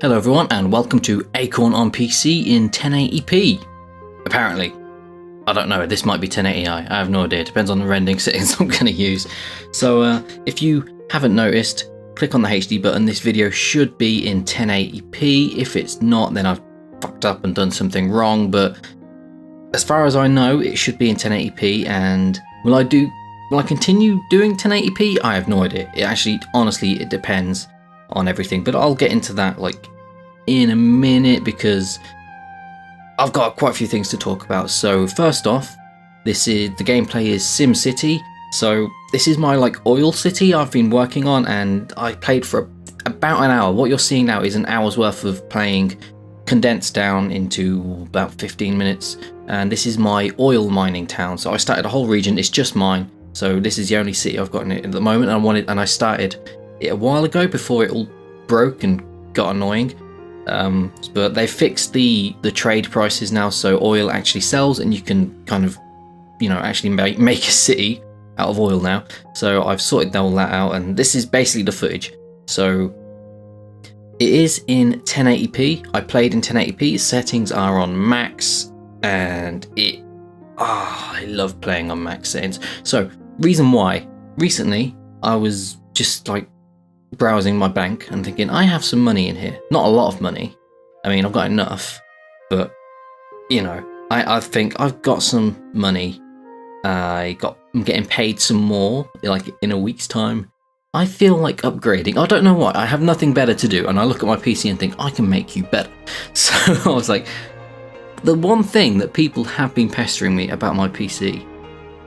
Hello everyone and welcome to Acorn on PC in 1080p. Apparently. I don't know, this might be 1080i, I have no idea, it depends on the rendering settings I'm going to use. So if you haven't noticed, click on the HD button, this video should be in 1080p. If it's not, then I've fucked up and done something wrong, but as far as I know, it should be in 1080p, and will I continue doing 1080p? I have no idea. It actually, honestly, it depends on everything, but I'll get into that like in a minute because I've got quite a few things to talk about. So first off, the gameplay is SimCity. So this is my like oil city I've been working on, and I played for about an hour. What you're seeing now is an hour's worth of playing condensed down into about 15 minutes. And this is my oil mining town. So I started a whole region, it's just mine. So this is the only city I've got in it at the moment. And I started it a while ago before it all broke and got annoying. But they fixed the trade prices now, so oil actually sells and you can kind of, actually make a city out of oil now. So I've sorted all that out, and this is basically the footage. So it is in 1080p. I played in 1080p. Settings are on max, and I love playing on max settings. So reason why, recently I was just like browsing my bank and thinking, I have some money in here. Not a lot of money. I mean, I've got enough, but I think I've got some money. I'm getting paid some more, like in a week's time. I feel like upgrading. I don't know why. I have nothing better to do, and I look at my PC and think, I can make you better. So I was like, the one thing that people have been pestering me about my PC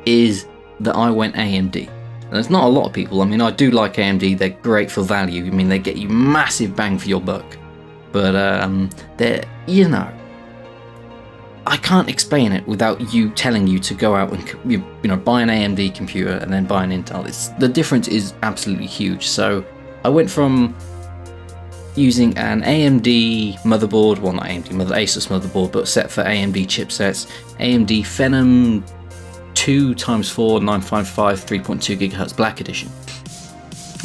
is that I went AMD. And there's not a lot of people. I mean, I do like AMD. They're great for value. I mean, they get you massive bang for your buck. But they're, I can't explain it without you telling you to go out and buy an AMD computer and then buy an Intel. The difference is absolutely huge. So I went from using an AMD motherboard, well, not AMD Asus motherboard, but set for AMD chipsets, AMD Phenom 2x4 955 3.2 GHz Black Edition,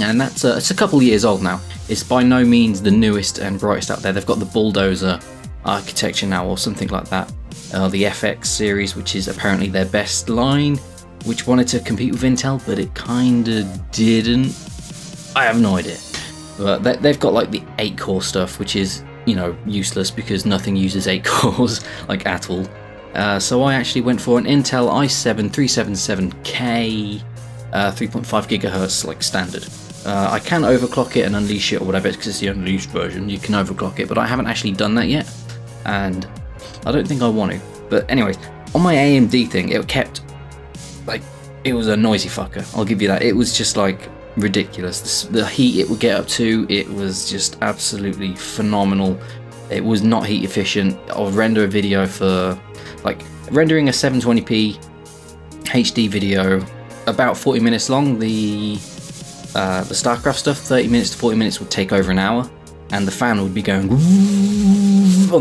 and that's it's a couple of years old now. It's by no means the newest and brightest out there. They've got the bulldozer architecture now, or something like that. The FX series, which is apparently their best line, which wanted to compete with Intel, but it kinda didn't. I have no idea. But they've got like the 8-core stuff, which is useless because nothing uses 8 cores like at all. So I actually went for an Intel i7 377K 3.5 GHz like standard. I can overclock it and unleash it or whatever, because it's the unleashed version. You can overclock it, but I haven't actually done that yet, and I don't think I want to. But anyways, on my AMD thing, it kept like, it was a noisy fucker, I'll give you that. It was just like ridiculous. The heat it would get up to, it was just absolutely phenomenal. It was not heat efficient. I would render a video for like rendering a 720p HD video about 40 minutes long. The StarCraft stuff, 30 minutes to 40 minutes would take over an hour, and the fan would be going on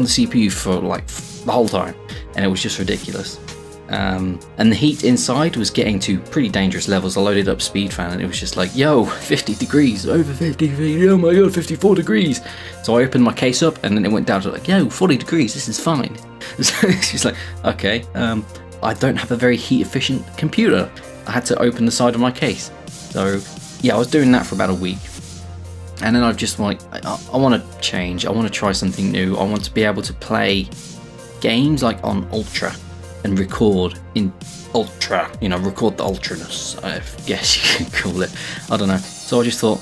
the CPU for like the whole time, and it was just ridiculous. And the heat inside was getting to pretty dangerous levels. I loaded up speed fan and it was just like, yo, 50 degrees, over 50 degrees, oh my god, 54 degrees. So I opened my case up and then it went down to like, yo, 40 degrees, this is fine. So it's just like, okay, I don't have a very heat efficient computer. I had to open the side of my case. So yeah, I was doing that for about a week. And then I just like, I want to change, I want to try something new. I want to be able to play games like on Ultra and record in Ultra, record the ultraness, I guess you could call it. I don't know. So I just thought,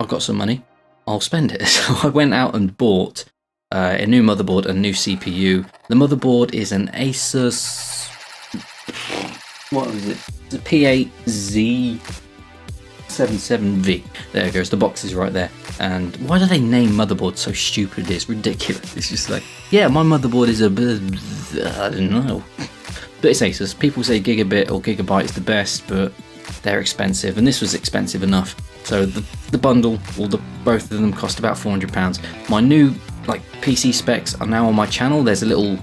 I've got some money, I'll spend it. So I went out and bought a new motherboard, a new CPU. The motherboard is an Asus, what was it? It's a P8Z77V. There it goes, the box is right there. And why do they name motherboards so stupid? It's ridiculous. It's just like, yeah, my motherboard is I don't know. But it's Asus. People say gigabit or gigabyte is the best, but they're expensive, and this was expensive enough. So the bundle, or both of them, cost about £400. My new like PC specs are now on my channel. There's a little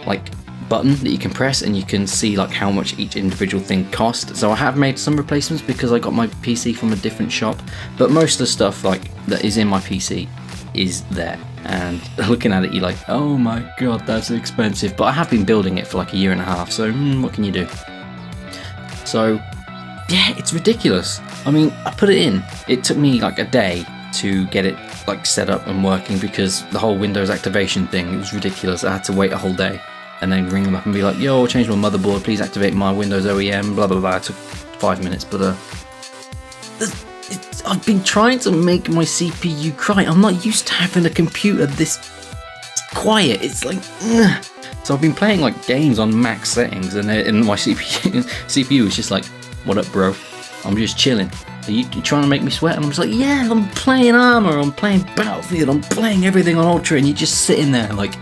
like button that you can press and you can see like how much each individual thing cost. So I have made some replacements because I got my PC from a different shop, but most of the stuff like that is in my PC is there. and looking at it, you're like, oh my god, that's expensive. But I have been building it for like a year and a half, so what can you do? So yeah, it's ridiculous. I mean, I put it in. It took me like a day to get it like set up and working, because the whole Windows activation thing, it was ridiculous. I had to wait a whole day and then ring them up and be like, yo, change my motherboard, please activate my Windows OEM, blah blah blah. It took 5 minutes, but I've been trying to make my CPU cry. I'm not used to having a computer this quiet. It's like, ugh. So I've been playing like games on max settings, and my CPU is just like, what up, bro? I'm just chilling. Are you trying to make me sweat? And I'm just like, yeah, I'm playing Armour, I'm playing Battlefield, I'm playing everything on Ultra, and you're just sitting there like,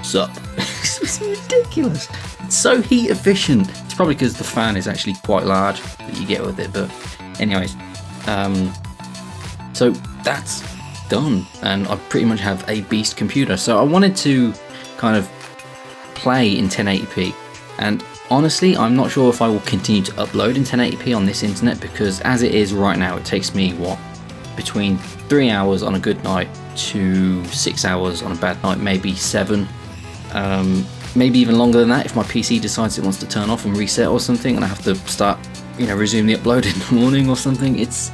sup? It's ridiculous. It's so heat efficient. It's probably because the fan is actually quite large that you get with it, but anyways. So that's done, and I pretty much have a beast computer. So I wanted to kind of play in 1080p, and honestly, I'm not sure if I will continue to upload in 1080p on this internet, because as it is right now, it takes me, what, between 3 hours on a good night to 6 hours on a bad night, maybe 7, maybe even longer than that if my PC decides it wants to turn off and reset or something, and I have to start, resume the upload in the morning or something. It's,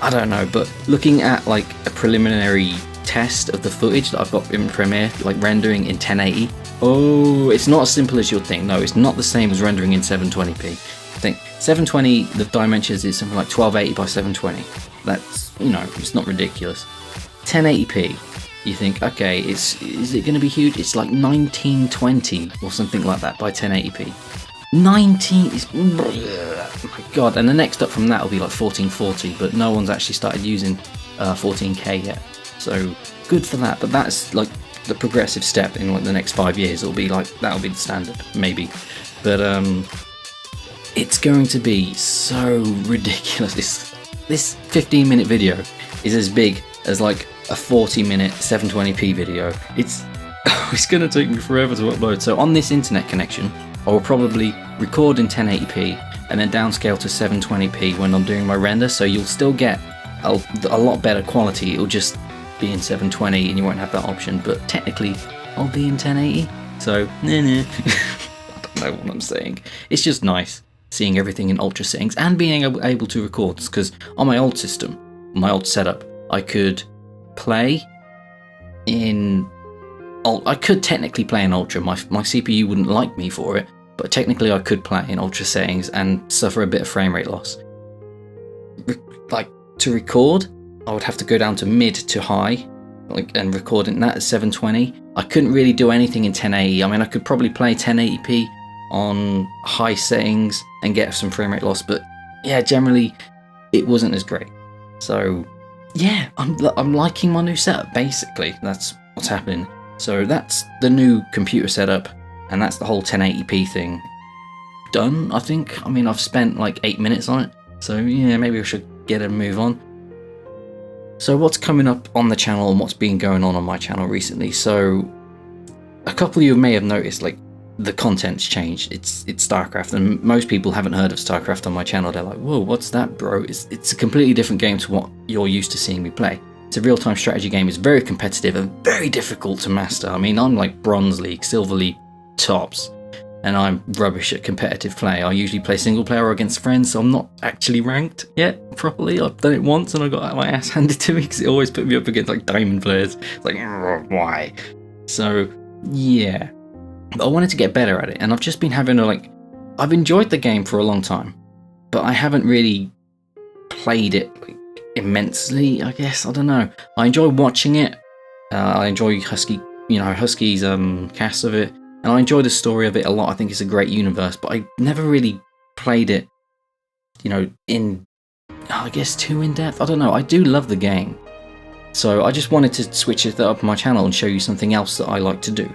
I don't know, but looking at like a preliminary test of the footage that I've got in Premiere, like rendering in 1080, oh, it's not as simple as you'd think. No, it's not the same as rendering in 720p. I think 720, the dimensions is something like 1280 by 720. That's, it's not ridiculous. 1080p, you think, okay, is it going to be huge? It's like 1920 or something like that by 1080p. 19 is, oh my god, and the next up from that will be like 1440, but no one's actually started using 14K yet, so good for that. But that's like the progressive step in like the next 5 years. It'll be like, that'll be the standard, maybe, but it's going to be so ridiculous. This 15-minute video is as big as like a 40-minute 720p video. It's going to take me forever to upload. So on this internet connection, I will probably record in 1080p and then downscale to 720p when I'm doing my render, so you'll still get a lot better quality. It'll just be in 720 and you won't have that option, but technically I'll be in 1080, so I don't know what I'm saying. It's just nice seeing everything in ultra settings and being able to record, because on my old system, my old setup, I could play in I could technically play in ultra. My CPU wouldn't like me for it, but technically I could play in ultra settings and suffer a bit of frame rate loss. Like, to record, I would have to go down to mid to high, and record in that at 720. I couldn't really do anything in 1080. I mean, I could probably play 1080p on high settings and get some frame rate loss, but yeah, generally it wasn't as great. So yeah, I'm liking my new setup, basically. That's what's happening. So that's the new computer setup, and that's the whole 1080p thing done, I think. I mean, I've spent like 8 minutes on it, so yeah, maybe I should get a move on. So what's coming up on the channel and what's been going on my channel recently? So a couple of you may have noticed, like, the content's changed. It's StarCraft, and most people haven't heard of StarCraft on my channel. They're like, whoa, what's that, bro? It's a completely different game to what you're used to seeing me play. It's a real-time strategy game. It's very competitive and very difficult to master. I mean, I'm like Bronze League, Silver League tops, and I'm rubbish at competitive play. I usually play single player or against friends, so I'm not actually ranked yet properly. I've done it once and I got my ass handed to me because it always put me up against like diamond players. It's like, why? So yeah, but I wanted to get better at it, and I've just been having I've enjoyed the game for a long time, but I haven't really played it like immensely, I guess. I don't know. I enjoy watching it. I enjoy Husky's cast of it, and I enjoy the story of it a lot. I think it's a great universe, but I never really played it, in, I guess, too in depth. I don't know. I do love the game, so I just wanted to switch it up on my channel and show you something else that I like to do.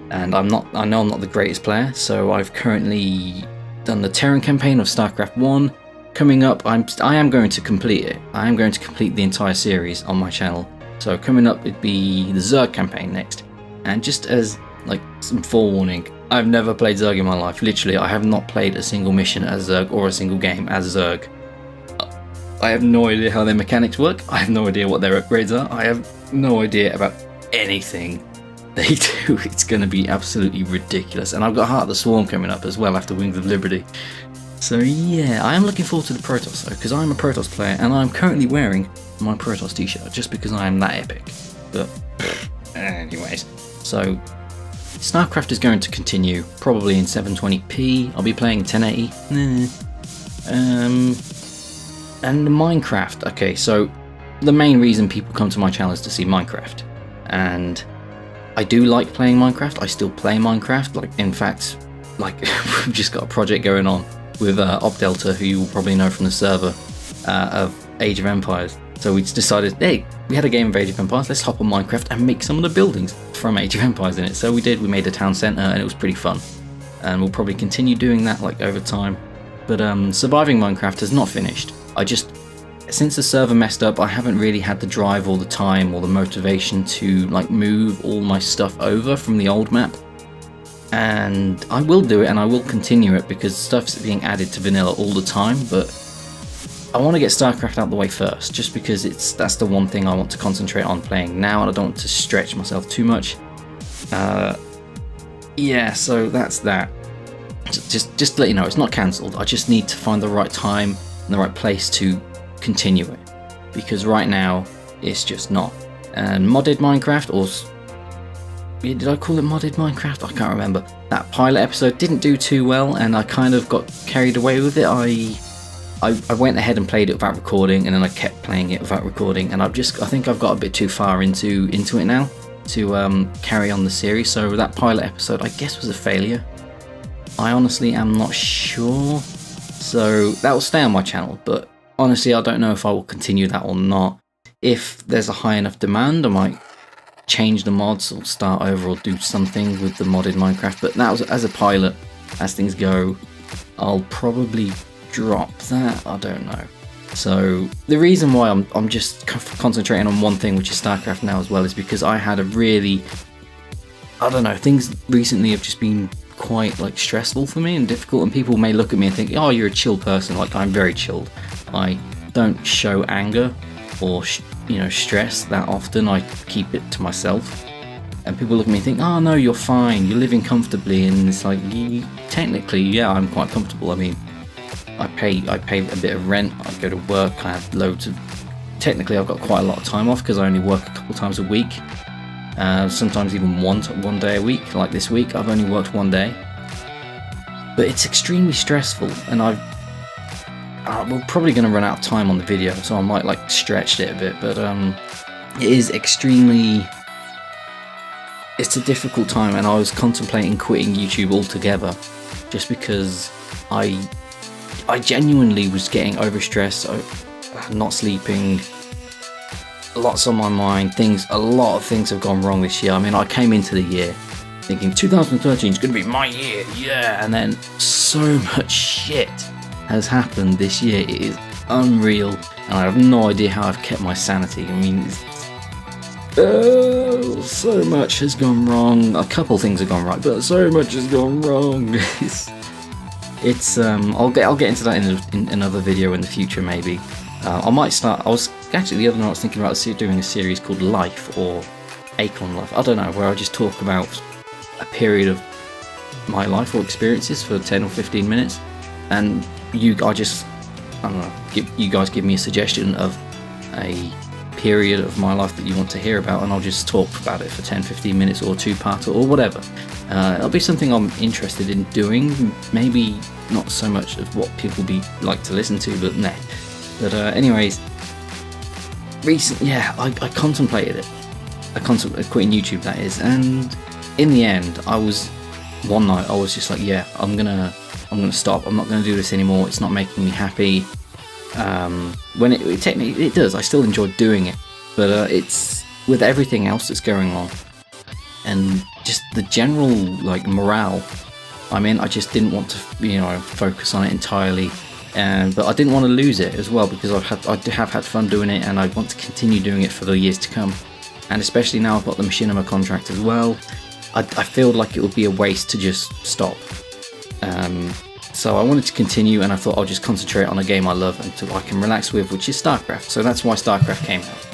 And I know I'm not the greatest player, so I've currently done the Terran campaign of StarCraft 1. Coming up, I am going to complete it. I am going to complete the entire series on my channel. So coming up, it'd be the Zerg campaign next. And just as like some forewarning, I've never played Zerg in my life. Literally, I have not played a single mission as Zerg or a single game as Zerg. I have no idea how their mechanics work. I have no idea what their upgrades are. I have no idea about anything they do, it's going to be absolutely ridiculous. And I've got Heart of the Swarm coming up as well after Wings of Liberty. So yeah, I am looking forward to the Protoss though, because I'm a Protoss player and I'm currently wearing my Protoss t-shirt just because I am that epic. But anyways, so StarCraft is going to continue probably in 720p. I'll be playing 1080. And Minecraft. Okay, so the main reason people come to my channel is to see Minecraft, and I do like playing Minecraft. I still play Minecraft. Like, in fact, like we've just got a project going on with OpDelta, who you will probably know from the server of Age of Empires. So we decided, hey, we had a game of Age of Empires, let's hop on Minecraft and make some of the buildings from Age of Empires in it. So we did, we made a town centre and it was pretty fun. And we'll probably continue doing that like over time. But surviving Minecraft has not finished. Since the server messed up, I haven't really had the drive or the time or the motivation to like move all my stuff over from the old map. And I will do it and I will continue it because stuff's being added to vanilla all the time, but I want to get StarCraft out the way first, just because that's the one thing I want to concentrate on playing now and I don't want to stretch myself too much. Yeah, so that's that. Just to let you know, it's not cancelled. I just need to find the right time and the right place to continue it, because right now it's just not. And modded Minecraft, or did I call it modded Minecraft? I can't remember. That pilot episode didn't do too well and I kind of got carried away with it. I went ahead and played it without recording, and then I kept playing it without recording, and I think I've got a bit too far into it now to carry on the series. So that pilot episode, I guess, was a failure. I honestly am not sure. So that will stay on my channel, but honestly I don't know if I will continue that or not. If there's a high enough demand, I might change the mods or start over or do something with the modded Minecraft, but that was as a pilot. As things go, I'll probably drop that, I don't know. So the reason why I'm just concentrating on one thing, which is StarCraft now as well, is because I had a really, I don't know, things recently have just been quite like stressful for me and difficult, and people may look at me and think, oh, you're a chill person. Like, I'm very chilled. I don't show anger or stress that often. I keep it to myself, and people look at me and think, oh no, you're fine, you're living comfortably. And it's like, technically, yeah, I'm quite comfortable. I mean, I pay a bit of rent, I go to work, I have loads of, technically I've got quite a lot of time off because I only work a couple times a week, sometimes even one day a week. Like this week I've only worked one day, but it's extremely stressful, and we're probably going to run out of time on the video, so I might like stretch it a bit, but it is extremely, it's a difficult time, and I was contemplating quitting YouTube altogether just because I genuinely was getting overstressed, not sleeping, lots on my mind, a lot of things have gone wrong this year. I mean, I came into the year thinking 2013 is going to be my year, yeah, and then so much shit has happened this year. It is unreal, and I have no idea how I've kept my sanity. I mean, so much has gone wrong. A couple things have gone right, but so much has gone wrong. I'll get into that in another video in the future, maybe. I might start. I was actually the other night I was thinking about doing a series called Life, or Acorn Life, I don't know, where I just talk about a period of my life or experiences for 10 or 15 minutes, and I don't know, you guys give me a suggestion of a period of my life that you want to hear about, and I'll just talk about it for 10-15 minutes, or two-part, or whatever. It'll be something I'm interested in doing, maybe not so much of what people like to listen to, but nah. But anyways, I contemplated it. I contemplated quitting YouTube, that is, and in the end, one night I was just like, yeah, I'm gonna stop. I'm not gonna do this anymore. It's not making me happy. When it technically it does, I still enjoy doing it, but it's with everything else that's going on, and just the general like morale I'm in, I just didn't want to focus on it entirely, but I didn't want to lose it as well, because I have had fun doing it, and I want to continue doing it for the years to come, and especially now I've got the Machinima contract as well. I feel like it would be a waste to just stop. So I wanted to continue, and I thought I'll just concentrate on a game I love and I can relax with, which is StarCraft. So that's why StarCraft came out.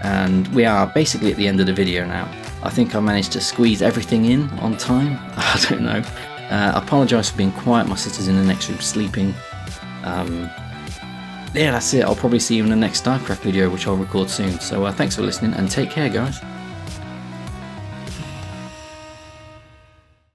and we are basically at the end of the video now. I think I managed to squeeze everything in on time. I don't know. I apologise for being quiet. My sister's in the next room sleeping. Yeah, that's it. I'll probably see you in the next StarCraft video, which I'll record soon. So thanks for listening, and take care, guys.